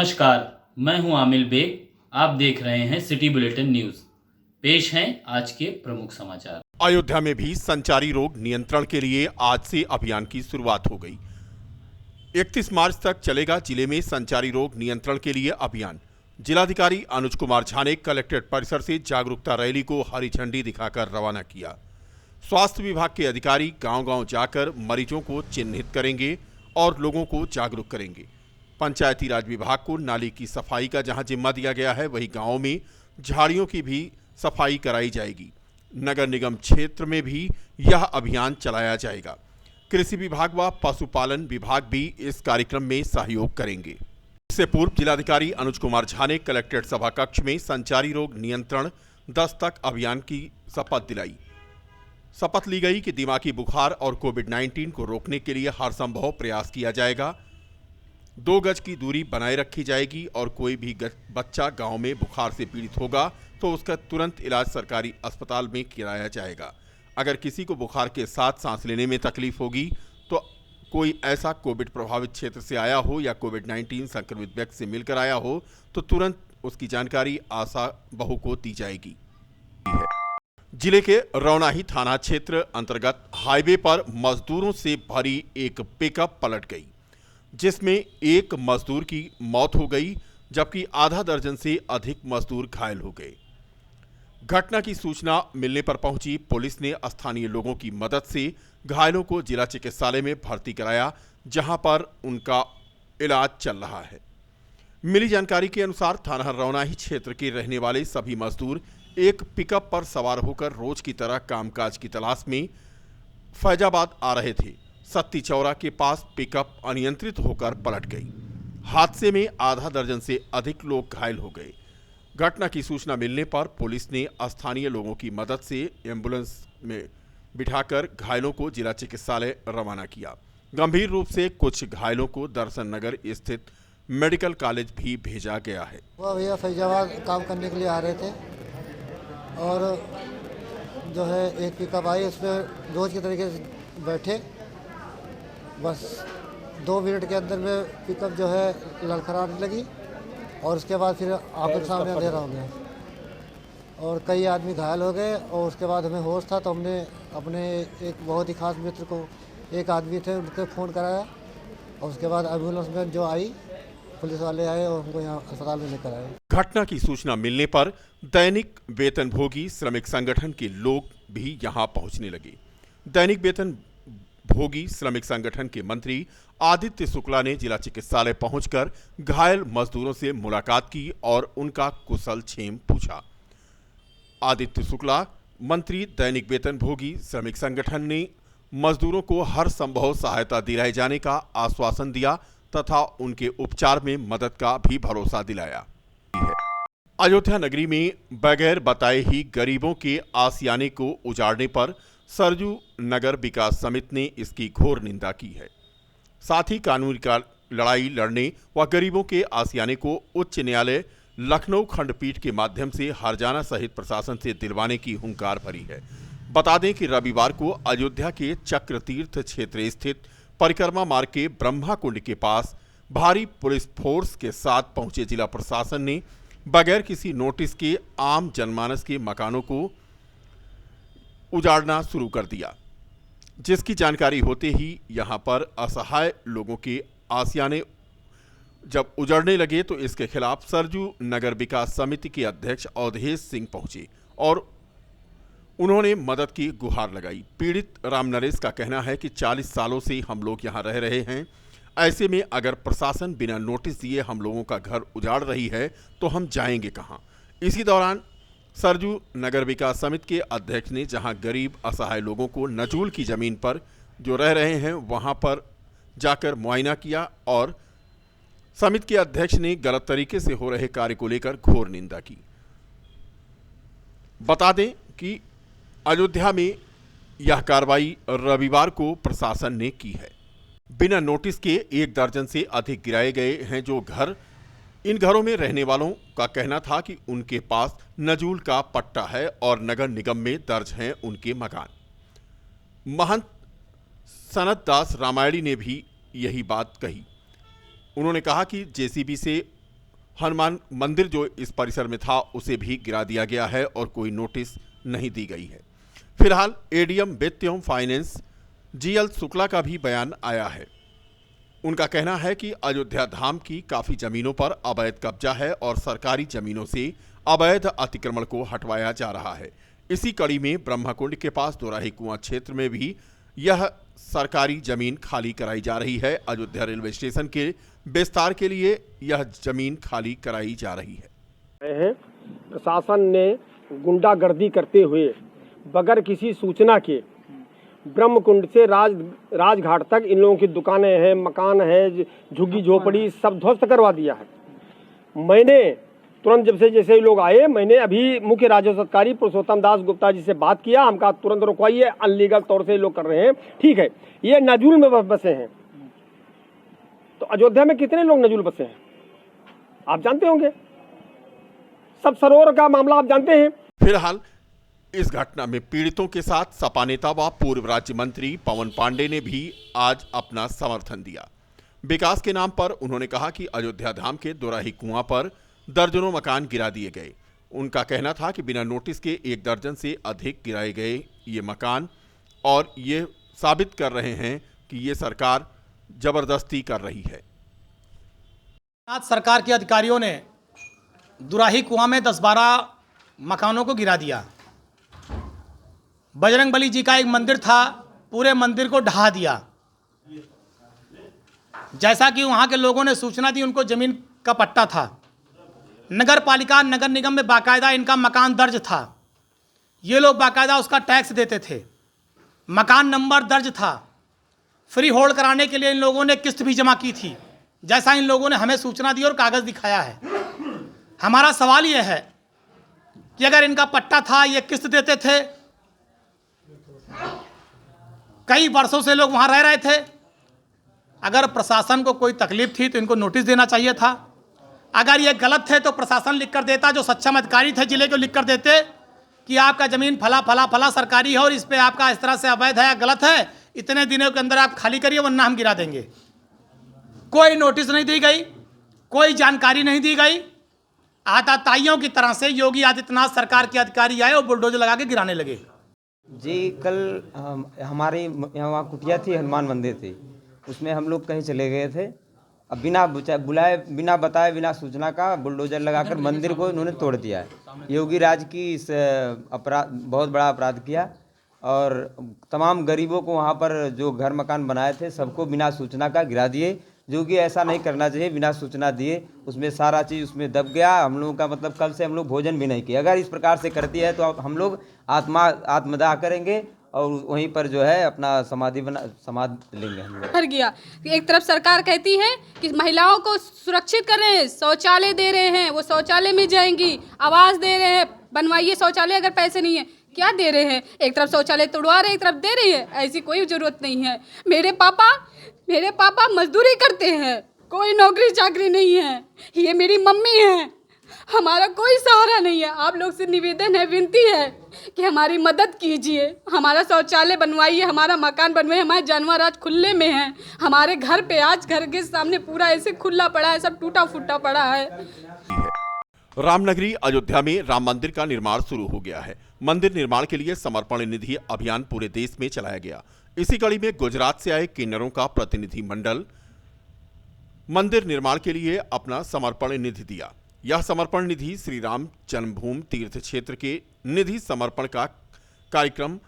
नमस्कार, मैं हूं आमिर बेग। आप देख रहे हैं सिटी बुलेटिन न्यूज। पेश हैं आज के प्रमुख समाचार। अयोध्या में भी संचारी रोग नियंत्रण के लिए आज से अभियान की शुरुआत हो गई। 31 मार्च तक चलेगा जिले में संचारी रोग नियंत्रण के लिए अभियान। जिलाधिकारी अनुज कुमार झा ने कलेक्ट्रेट परिसर से जागरूकता रैली को हरी झंडी दिखाकर रवाना किया। स्वास्थ्य विभाग के अधिकारी गांव-गांव जाकर मरीजों को चिन्हित करेंगे और लोगों को जागरूक करेंगे। पंचायती राज विभाग को नाली की सफाई का जहां जिम्मा दिया गया है, वहीं गांवों में झाड़ियों की भी सफाई कराई जाएगी। नगर निगम क्षेत्र में भी यह अभियान चलाया जाएगा। कृषि विभाग व पशुपालन विभाग भी इस कार्यक्रम में सहयोग करेंगे। इससे पूर्व जिलाधिकारी अनुज कुमार झा ने कलेक्ट्रेट सभा कक्ष में संचारी रोग नियंत्रण दस्तक अभियान की शपथ दिलाई। शपथ ली गई कि दिमागी बुखार और कोविड-19 को रोकने के लिए हर संभव प्रयास किया जाएगा। 2 गज की दूरी बनाए रखी जाएगी और कोई भी बच्चा गांव में बुखार से पीड़ित होगा तो उसका तुरंत इलाज सरकारी अस्पताल में कराया जाएगा। अगर किसी को बुखार के साथ सांस लेने में तकलीफ होगी तो कोई ऐसा कोविड प्रभावित क्षेत्र से आया हो या कोविड-19 संक्रमित व्यक्ति से मिलकर आया हो तो तुरंत उसकी जानकारी आशा बहू को दी जाएगी। जिले के रौनाही थाना क्षेत्र अंतर्गत हाईवे पर मजदूरों से भरी एक पिकअप पलट गई, जिसमें एक मजदूर की मौत हो गई जबकि आधा दर्जन से अधिक मजदूर घायल हो गए। घटना की सूचना मिलने पर पहुंची पुलिस ने स्थानीय लोगों की मदद से घायलों को जिला चिकित्सालय में भर्ती कराया, जहां पर उनका इलाज चल रहा है। मिली जानकारी के अनुसार थाना रौनाही क्षेत्र के रहने वाले सभी मजदूर एक पिकअप पर सवार होकर रोज की तरह कामकाज की तलाश में फैजाबाद आ रहे थे। सत्ती चौरा के पास पिकअप अनियंत्रित होकर पलट गई। हादसे में आधा दर्जन से अधिक लोग घायल हो गए। घटना की सूचना मिलने पर पुलिस ने स्थानीय लोगों की मदद से एम्बुलेंस में बिठाकर घायलों को जिला चिकित्सालय रवाना किया। गंभीर रूप से कुछ घायलों को दर्शन नगर स्थित मेडिकल कॉलेज भी भेजा गया है। वह भैया फैजाबाद काम करने के लिए आ रहे थे और जो है एक पिकअप आई, उसमें रोज के तरीके से बैठे। बस 2 मिनट के अंदर में पिकअप जो है लड़खड़ाने लगी और उसके बाद फिर आंखों के सामने अंधेरा हो गया और कई आदमी घायल हो गए। और उसके बाद हमें होश था तो हमने अपने एक बहुत ही खास मित्र को, एक आदमी थे, उनको फ़ोन कराया और उसके बाद एम्बुलेंस में जो आई, पुलिस वाले आए और हमको यहाँ अस्पताल में लेकर आए। घटना की सूचना मिलने पर दैनिक वेतनभोगी श्रमिक संगठन के लोग भी यहां पहुंचने लगे। दैनिक वेतन भोगी श्रमिक संगठन के मंत्री आदित्य शुक्ला ने जिला चिकित्सालय पहुंचकर घायल मजदूरों से मुलाकात की और उनका कुशल क्षेम पूछा। आदित्य शुक्ला, मंत्री दैनिक वेतन भोगी श्रमिक संगठन ने मजदूरों को हर संभव सहायता दिलाए जाने का आश्वासन दिया तथा उनके उपचार में मदद का भी भरोसा दिलाया। अयोध्या नगरी में बगैर बताए ही गरीबों के आशियाने को उजाड़ने पर सरजू नगर विकास समिति ने इसकी घोर निंदा की है। साथ ही कानून का लड़ाई लड़ने व गरीबों के आशियाने को उच्च न्यायालय लखनऊ खंडपीठ के माध्यम से हरजाना सहित प्रशासन से दिलवाने की हुंकार भरी है। बता दें कि रविवार को अयोध्या के चक्र तीर्थ क्षेत्र स्थित परिक्रमा मार्ग के ब्रह्मा कुंड के पास भारी पुलिस फोर्स के साथ पहुंचे जिला प्रशासन ने बगैर किसी नोटिस के आम जनमानस के मकानों को उजाड़ना शुरू कर दिया, जिसकी जानकारी होते ही यहां पर असहाय लोगों के आशियाने जब उजड़ने लगे तो इसके खिलाफ सरजू नगर विकास समिति के अध्यक्ष अवधेश सिंह पहुंचे और उन्होंने मदद की गुहार लगाई। पीड़ित राम नरेश का कहना है कि 40 सालों से हम लोग यहां रह रहे हैं, ऐसे में अगर प्रशासन बिना नोटिस दिए हम लोगों का घर उजाड़ रही है तो हम जाएंगे कहां। इसी दौरान सरजू नगर विकास समिति के अध्यक्ष ने जहां गरीब असहाय लोगों को नजूल की जमीन पर जो रह रहे हैं वहां पर जाकर मुआयना किया और समिति के अध्यक्ष ने गलत तरीके से हो रहे कार्य को लेकर घोर निंदा की। बता दें कि अयोध्या में यह कार्रवाई रविवार को प्रशासन ने की है। बिना नोटिस के 1 दर्जन से अधिक गिराए गए हैं जो घर। इन घरों में रहने वालों का कहना था कि उनके पास नजूल का पट्टा है और नगर निगम में दर्ज हैं उनके मकान। महंत सनत दास रामायणी ने भी यही बात कही। उन्होंने कहा कि जेसीबी से हनुमान मंदिर जो इस परिसर में था उसे भी गिरा दिया गया है और कोई नोटिस नहीं दी गई है। फिलहाल एडीएम वित्त एवं फाइनेंस जीएल शुक्ला का भी बयान आया है। उनका कहना है कि अयोध्या धाम की काफी जमीनों पर अवैध कब्जा है और सरकारी जमीनों से अवैध अतिक्रमण को हटवाया जा रहा है। इसी कड़ी में ब्रह्मकुंड के पास दोराही कुआं क्षेत्र में भी यह सरकारी जमीन खाली कराई जा रही है। अयोध्या रेलवे स्टेशन के विस्तार के लिए यह जमीन खाली कराई जा रही है। प्रशासन ने गुंडागर्दी करते हुए बगैर किसी सूचना के ब्रह्मकुंड से राजघाट तक इन लोगों की दुकानें हैं, मकान है, झुग्गी झोपड़ी सब ध्वस्त करवा दिया है। मैंने तुरंत जब से जैसे ही लोग आए, मैंने अभी मुख्य राजस्व अधिकारी पुरुषोत्तम दास गुप्ता जी से बात किया। हम कहा तुरंत रुकवाइए, अनलीगल तौर से लोग कर रहे हैं। ठीक है, ये नजूल में बसे हैं। तो अयोध्या में कितने लोग नजूल बसे हैं आप जानते होंगे। सब सरोवर का मामला आप जानते हैं। फिलहाल इस घटना में पीड़ितों के साथ सपा नेता व पूर्व राज्य मंत्री पवन पांडे ने भी आज अपना समर्थन दिया। विकास के नाम पर उन्होंने कहा कि अयोध्या धाम के दोराही कुआं पर दर्जनों मकान गिरा दिए गए। उनका कहना था कि बिना नोटिस के 1 दर्जन से अधिक गिराए गए ये मकान और ये साबित कर रहे हैं कि ये सरकार जबरदस्ती कर रही है। आज सरकार के अधिकारियों ने दुराही कुआं में 10-12 मकानों को गिरा दिया। बजरंगबली जी का एक मंदिर था, पूरे मंदिर को ढहा दिया। जैसा कि वहां के लोगों ने सूचना दी, उनको जमीन का पट्टा था। नगर पालिका नगर निगम में बाकायदा इनका मकान दर्ज था। ये लोग बाकायदा उसका टैक्स देते थे, मकान नंबर दर्ज था। फ्री होल्ड कराने के लिए इन लोगों ने किस्त भी जमा की थी, जैसा इन लोगों ने हमें सूचना दी और कागज दिखाया है। हमारा सवाल यह है कि अगर इनका पट्टा था, ये किस्त देते थे, कई वर्षों से लोग वहां रह रहे थे। अगर प्रशासन को कोई तकलीफ थी तो इनको नोटिस देना चाहिए था। अगर ये गलत थे तो प्रशासन लिख कर देता, जो सक्षम अधिकारी थे जिले को लिख कर देते कि आपका जमीन फला फला फला सरकारी है और इस पे आपका इस तरह से अवैध है या गलत है, इतने दिनों के अंदर आप खाली करिए वरना हम गिरा देंगे। कोई नोटिस नहीं दी गई, कोई जानकारी नहीं दी गई। आताताइयों की तरह से योगी आदित्यनाथ सरकार के अधिकारी आए और बुलडोजर लगा के गिराने लगे। जी, कल हमारी यहाँ कुटिया थी, हनुमान मंदिर थी, उसमें हम लोग कहीं चले गए थे। अब बिना बुलाए, बिना बताए, बिना सूचना का बुलडोजर लगाकर मंदिर को इन्होंने तोड़ दिया है। योगी राज की इस अपराध, बहुत बड़ा अपराध किया और तमाम गरीबों को वहाँ पर जो घर मकान बनाए थे सबको बिना सूचना का गिरा दिए, जो कि ऐसा नहीं करना चाहिए। बिना सूचना दिए उसमें सारा चीज़ उसमें दब गया। हम लोगों का मतलब कल से हम लोग भोजन भी नहीं किए। अगर इस प्रकार से करती है तो हम लोग आत्मदाह करेंगे और वहीं पर जो है अपना समाधि लेंगे हम लोग। भर गया। एक तरफ सरकार कहती है कि महिलाओं को सुरक्षित कर रहे हैं, शौचालय दे रहे हैं, वो शौचालय में जाएंगी, आवास दे रहे हैं, बनवाइए शौचालय अगर पैसे नहीं है। क्या दे रहे हैं? एक तरफ शौचालय तोड़वा रहे हैं, एक तरफ दे रही है। ऐसी कोई ज़रूरत नहीं है। मेरे पापा मजदूरी करते हैं, कोई नौकरी चाकरी नहीं है। ये मेरी मम्मी है, हमारा कोई सहारा नहीं है। आप लोग से निवेदन है, विनती है कि हमारी मदद कीजिए, हमारा शौचालय बनवाइए, हमारा मकान बनवाइए। हमारे जानवर आज खुले में हैं, हमारे घर पे आज घर के सामने पूरा ऐसे खुला पड़ा है, सब टूटा फूटा पड़ा है। रामनगरी अयोध्या में राम मंदिर का निर्माण शुरू हो गया है। मंदिर निर्माण के लिए समर्पण निधि अभियान पूरे देश में चलाया गया। इसी कड़ी में गुजरात से आए किन्नरों का प्रतिनिधि मंडल मंदिर निर्माण के लिए अपना समर्पण निधि दिया। यह समर्पण निधि श्री राम जन्मभूमि तीर्थ क्षेत्र के निधि समर्पण का कार्यक्रम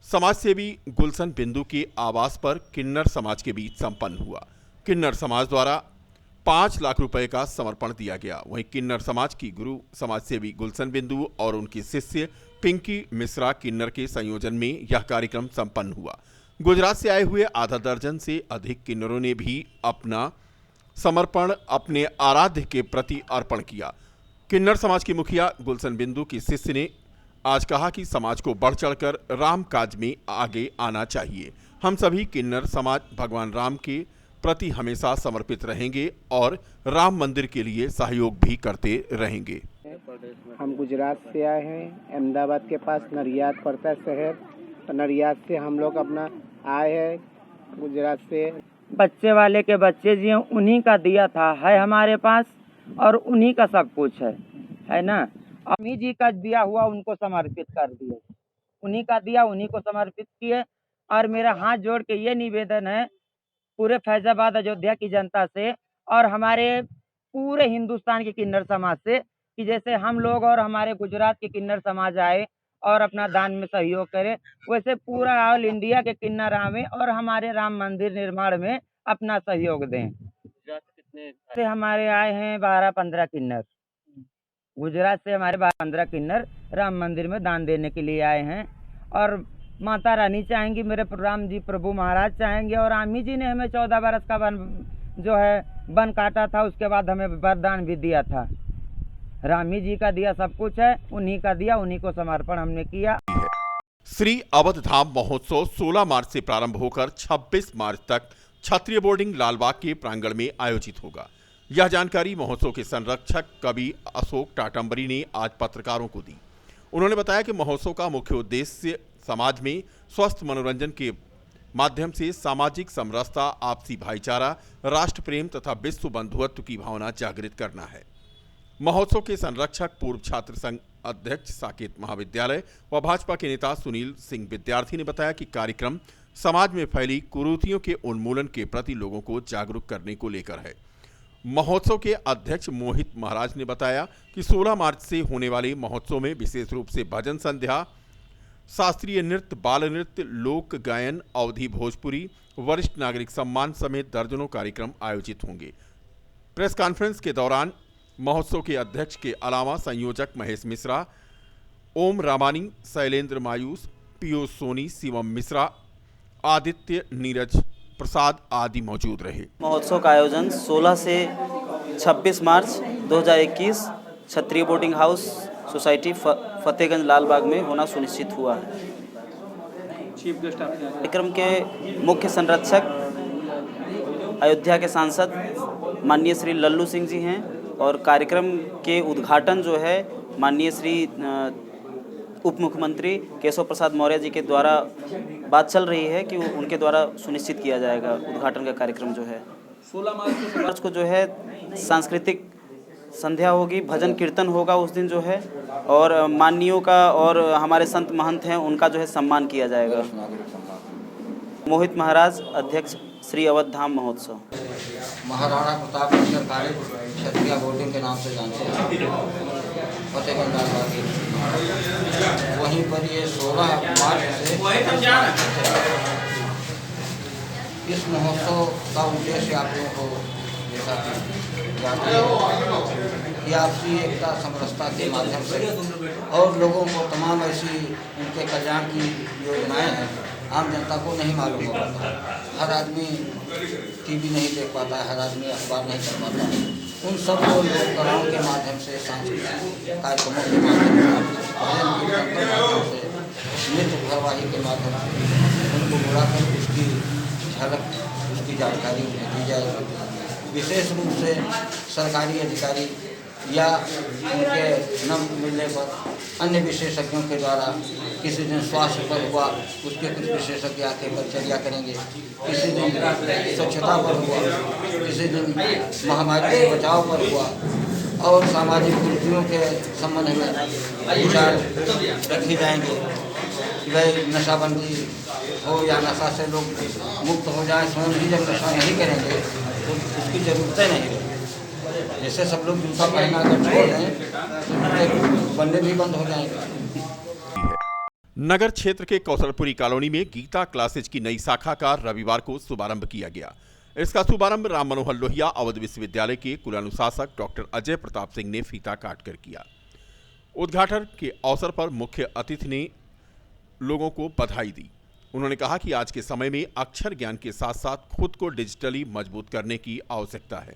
समाजसेवी गुलशन बिंदु के आवास पर किन्नर समाज के बीच संपन्न हुआ। किन्नर समाज द्वारा 5 लाख रुपए का समर्पण दिया गया। वहीं किन्नर समाज की गुरु समाजसेवी गुलशन बिंदु और उनकी शिष्य पिंकी मिश्रा किन्नर के संयोजन में यह कार्यक्रम संपन्न हुआ। गुजरात से आए हुए आधा दर्जन से अधिक किन्नरों ने भी अपना समर्पण अपने आराध्य के प्रति अर्पण किया। किन्नर समाज की मुखिया गुलशन बिंदु की शिष्य ने आज कहा कि समाज को बढ़ चढ़कर राम काज में आगे आना चाहिए। हम सभी किन्नर समाज भगवान राम के प्रति हमेशा समर्पित रहेंगे और राम मंदिर के लिए सहयोग भी करते रहेंगे। हम गुजरात से आए हैं, अहमदाबाद के पास नरियाद पड़ता है शहर, तो नरियाद से हम लोग अपना आए हैं गुजरात से। बच्चे वाले के बच्चे जी उन्हीं का दिया था है हमारे पास, और उन्हीं का सब कुछ है ना। अम्मी जी का दिया हुआ उनको समर्पित कर दिए, उन्हीं का दिया उन्हीं को समर्पित किए। और मेरा हाथ जोड़ के ये निवेदन है पूरे फैजाबाद अयोध्या की जनता से और हमारे पूरे हिंदुस्तान के किन्नर समाज से कि जैसे हम लोग और हमारे गुजरात के किन्नर समाज आए और अपना दान में सहयोग करें, वैसे पूरा ऑल इंडिया के किन्नर आवे और हमारे राम मंदिर निर्माण में अपना सहयोग दें। से हमारे आए हैं 12-15 किन्नर, गुजरात से हमारे 12-15 किन्नर राम मंदिर में दान देने के लिए आए हैं। और माता रानी चाहेंगी, मेरे राम जी प्रभु महाराज चाहेंगे और आमी जी ने हमें 14 बरस का वन काटा था, उसके बाद हमें वरदान भी दिया था। रामी जी का दिया सब कुछ है, उन्हीं का दिया उन्हीं को समर्पण हमने किया। श्री अवध धाम महोत्सव 16 मार्च से प्रारंभ होकर 26 मार्च तक क्षत्रिय बोर्डिंग लालबाग के प्रांगण में आयोजित होगा। यह जानकारी महोत्सव के संरक्षक कवि अशोक टाटंबरी ने आज पत्रकारों को दी। उन्होंने बताया कि महोत्सव का मुख्य उद्देश्य समाज में स्वस्थ मनोरंजन के माध्यम से सामाजिक समरसता, आपसी भाईचारा, राष्ट्र प्रेम तथा विश्व बंधुत्व की भावना जागृत करना है। महोत्सव के संरक्षक पूर्व छात्र संघ अध्यक्ष साकेत महाविद्यालय व भाजपा के नेता सुनील सिंह विद्यार्थी ने बताया कि कार्यक्रम समाज में फैली कुरीतियों के उन्मूलन के प्रति लोगों को जागरूक करने को लेकर है। महोत्सव के अध्यक्ष मोहित महाराज ने बताया कि 16 मार्च से होने वाले महोत्सव में विशेष रूप से भजन संध्या, शास्त्रीय नृत्य, बाल नृत्य, लोक गायन, अवधी भोजपुरी, वरिष्ठ नागरिक सम्मान समेत दर्जनों कार्यक्रम आयोजित होंगे। प्रेस कॉन्फ्रेंस के दौरान महोत्सव के अध्यक्ष के अलावा संयोजक महेश मिश्रा, ओम रामानी, शैलेंद्र मायूस, पीयूष सोनी, शिवम मिश्रा, आदित्य, नीरज प्रसाद आदि मौजूद रहे। महोत्सव का आयोजन 16 से 26 मार्च 2021 Kshatriya boarding house society Fatehganj Lalbagh में होना सुनिश्चित हुआ है। चीफ गेस्ट कार्यक्रम के मुख्य संरक्षक अयोध्या के सांसद माननीय श्री लल्लू सिंह जी हैं और कार्यक्रम के उद्घाटन जो है माननीय श्री उप मुख्यमंत्री केशव प्रसाद मौर्य जी के द्वारा बात चल रही है कि उनके द्वारा सुनिश्चित किया जाएगा उद्घाटन का कार्यक्रम जो है। 16 मार्च को जो है सांस्कृतिक संध्या होगी, भजन कीर्तन होगा उस दिन जो है और माननीयों का और हमारे संत महंत हैं उनका जो है सम्मान किया जाएगा। मोहित महाराज, अध्यक्ष श्री अवध धाम महोत्सव। महाराणा प्रताप सरकारी क्षत्रिय बोर्डिंग के नाम से जानते हैं, फतेहगंज लालबाग। वहीं पर ये 16 मार्च से इस महोत्सव का उद्देश्य आप लोगों को जैसा जानते हैं कि आपसी एकता समरसता के माध्यम से और लोगों को तमाम ऐसी उनके कल्याण की योजनाएं हैं आम जनता को नहीं मालूम हो पाता। हर आदमी टीवी नहीं देख पाता है, हर आदमी अखबार नहीं पढ़ पाता है। उन सब को लोक कलाओं के माध्यम से, सांस्कृतिक कार्यक्रमों के माध्यम से, भजन कीर्तन के माध्यम से, नृत्य धारावाहिक के माध्यम से उनको बुलाकर उसकी झलक, उसकी जानकारी उन्हें दी जाएगी। विशेष रूप से सरकारी अधिकारी या उनके न मिलने पर अन्य विशेषज्ञों के द्वारा किसी दिन स्वास्थ्य पर हुआ उसके कुछ विशेषज्ञ आके परिचर्या करेंगे, किसी दिन स्वच्छता पर हुआ, किसी दिन महामारी से बचाव पर हुआ और सामाजिक कुरीतियों के संबंध में विचार रखे जाएंगे कि भाई नशाबंदी हो या नशा से लोग मुक्त हो जाए। स्वयं भी जब नशा नहीं करेंगे तो उसकी ज़रूरतें नहीं रहेंगी। जैसे सब लोग जूता पहना कर छोड़ दें तो बनने भी बंद हो जाएंगे। नगर क्षेत्र के कौशलपुरी कॉलोनी में गीता क्लासेज की नई शाखा का रविवार को शुभारंभ किया गया। इसका शुभारंभ राम मनोहर लोहिया अवध विश्वविद्यालय के कुलानुशासक डॉक्टर अजय प्रताप सिंह ने फीता काटकर किया। उद्घाटन के अवसर पर मुख्य अतिथि ने लोगों को बधाई दी। उन्होंने कहा कि आज के समय में अक्षर ज्ञान के साथ साथ खुद को डिजिटली मजबूत करने की आवश्यकता है।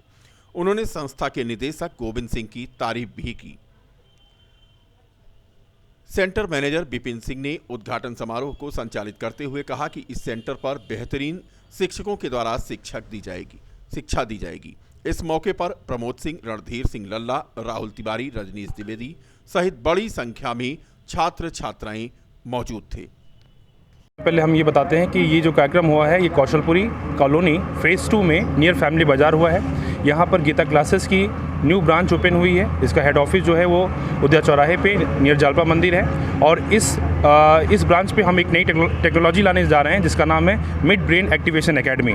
उन्होंने संस्था के निदेशक गोविंद सिंह की तारीफ भी की। सेंटर मैनेजर विपिन सिंह ने उद्घाटन समारोह को संचालित करते हुए कहा कि इस सेंटर पर बेहतरीन शिक्षकों के द्वारा शिक्षा दी जाएगी। इस मौके पर प्रमोद सिंह, रणधीर सिंह लल्ला, राहुल तिवारी, रजनीश द्विवेदी सहित बड़ी संख्या में छात्र छात्राएं मौजूद थे। पहले हम ये बताते हैं कि ये जो कार्यक्रम हुआ है ये कौशलपुरी कॉलोनी फेज़ 2 में नियर फैमिली बाज़ार हुआ है। यहाँ पर गीता क्लासेस की न्यू ब्रांच ओपन हुई है। इसका हेड ऑफिस जो है वो उदया चौराहे पे नियर जालपा मंदिर है और इस ब्रांच पे हम एक नई टेक्नोलॉजी लाने जा रहे हैं जिसका नाम है मिड ब्रेन एक्टिवेशन एकेडमी।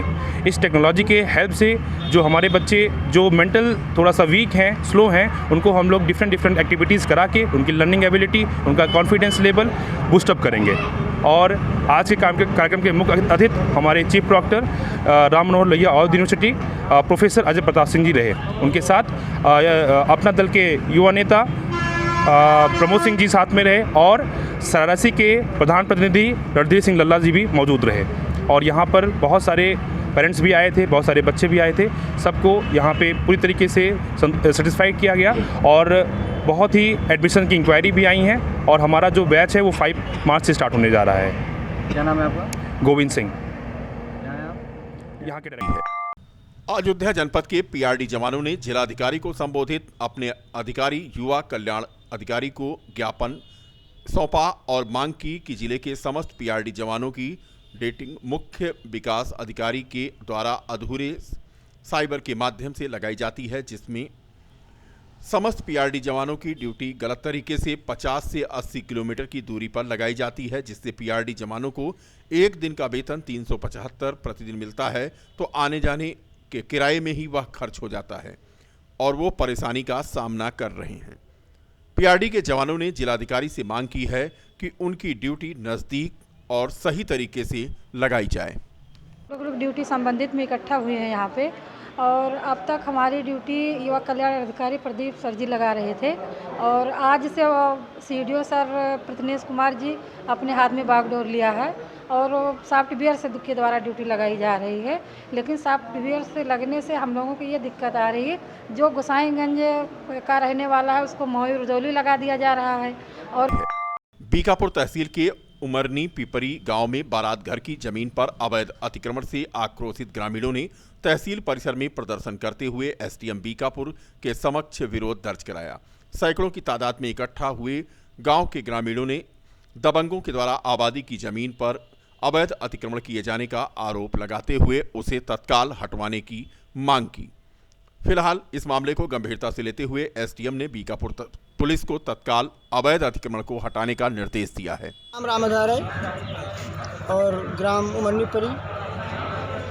इस टेक्नोलॉजी के हेल्प से जो हमारे बच्चे जो मेंटल थोड़ा सा वीक हैं, स्लो हैं, उनको हम लोग डिफरेंट एक्टिविटीज़ करा के उनकी लर्निंग एबिलिटी, उनका कॉन्फिडेंस लेवल बूस्टअप करेंगे। और आज के कार्यक्रम के मुख्य अतिथि हमारे चीफ प्रॉक्टर राम मनोहर लोहिया ऑल यूनिवर्सिटी प्रोफेसर अजय प्रताप सिंह जी रहे। उनके साथ अपना दल के युवा नेता प्रमोद सिंह जी साथ में रहे और सरासी के प्रधान प्रतिनिधि रणधीर सिंह लल्ला जी भी मौजूद रहे। और यहाँ पर बहुत सारे पेरेंट्स भी आए थे, बहुत सारे बच्चे भी आए थे। सबको यहाँ पे पूरी तरीके से सेटिस्फाइड किया गया और बहुत ही एडमिशन की इंक्वायरी भी आई हैं और हमारा जो बैच है वो 5 मार्च से स्टार्ट होने जा रहा है। क्या नाम है आपका? गोविंद सिंह, यहाँ के डायरेक्टर। अयोध्या जनपद के पीआरडी जवानों ने जिलाधिकारी को संबोधित अपने अधिकारी युवा कल्याण अधिकारी को ज्ञापन सौंपा और मांग की कि जिले के समस्त पीआरडी जवानों की डेटिंग मुख्य विकास अधिकारी के द्वारा अधूरे साइबर के माध्यम से लगाई जाती है, जिसमें समस्त पीआरडी जवानों की ड्यूटी गलत तरीके से 50 से 80 किलोमीटर की दूरी पर लगाई जाती है, जिससे पीआरडी जवानों को एक दिन का वेतन 375 प्रतिदिन मिलता है तो आने जाने के किराए में ही वह खर्च हो जाता है और वो परेशानी का सामना कर रहे हैं। पीआरडी के जवानों ने जिलाधिकारी से मांग की है कि उनकी ड्यूटी नज़दीक और सही तरीके से लगाई जाए। लोग ड्यूटी संबंधित में इकट्ठा हुए हैं यहाँ पे और अब तक हमारी ड्यूटी युवा कल्याण अधिकारी प्रदीप सर जी लगा रहे थे और आज से सीडीओ सर प्रतनेश कुमार जी अपने हाथ में बागडोर लिया है और सॉफ्टवेयर से के द्वारा ड्यूटी लगाई जा रही है। लेकिन सॉफ्टवेयर से लगने से हम लोगों को ये दिक्कत आ रही है, जो गोसाईगंज का रहने वाला है उसको मोही रुदौली लगा दिया जा रहा है। और बीकापुर तहसील के उमरनी पिपरी गांव में बारात घर की जमीन पर अवैध अतिक्रमण से आक्रोशित ग्रामीणों ने तहसील परिसर में प्रदर्शन करते हुए एसडीएम बीकापुर के समक्ष विरोध दर्ज कराया। सैकड़ों की तादाद में इकट्ठा हुए गांव के ग्रामीणों ने दबंगों के द्वारा आबादी की जमीन पर अवैध अतिक्रमण किए जाने का आरोप लगाते हुए उसे तत्काल हटवाने की मांग की। फिलहाल इस मामले को गंभीरता से लेते हुए एसडीएम ने बीकापुर पुलिस को तत्काल अवैध अतिक्रमण को हटाने का निर्देश दिया है। नाम रामधार है और ग्राम उमरनीपरी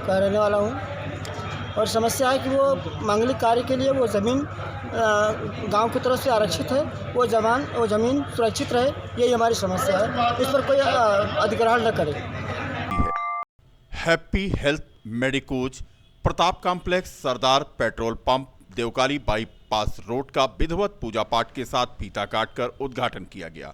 का रहने वाला हूँ और समस्या है कि वो मांगलिक कार्य के लिए वो ज़मीन गांव की तरफ से आरक्षित है, वो ज़मीन सुरक्षित रहे, यही हमारी समस्या है। इस पर कोई अधिग्रहण न करे। Happy health medicos Pratap complex Sardar petrol pump Devkali bypass road का विधिवत पूजा पाठ के साथ फीता काटकर उद्घाटन किया गया।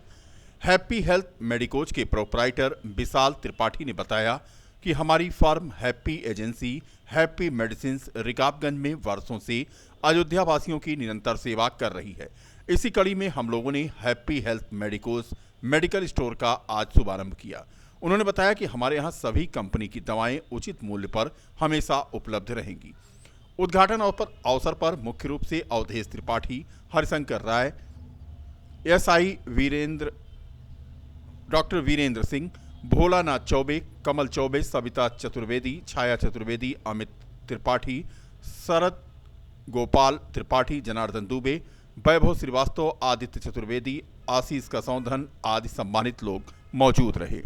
हैप्पी हेल्थ मेडिकोज के प्रोपराइटर विशाल त्रिपाठी ने बताया कि हमारी firm happy agency happy medicines Rikabganj में वर्षों से अयोध्या वासियों की निरंतर सेवा कर रही है। इसी कड़ी में हम लोगों ने happy health medicos medical store का आज शुभारंभ किया। उन्होंने बताया कि हमारे यहाँ सभी कंपनी की दवाएं उचित मूल्य पर हमेशा उपलब्ध रहेंगी। उद्घाटन अवसर पर मुख्य रूप से अवधेश त्रिपाठी, हरिशंकर राय, एसआई वीरेंद्र, डॉक्टर वीरेंद्र सिंह, भोलानाथ चौबे, कमल चौबे, सविता चतुर्वेदी, छाया चतुर्वेदी, अमित त्रिपाठी, शरद गोपाल त्रिपाठी, जनार्दन दुबे, वैभव श्रीवास्तव, आदित्य चतुर्वेदी, आशीष कसौंधन आदि सम्मानित लोग मौजूद रहे।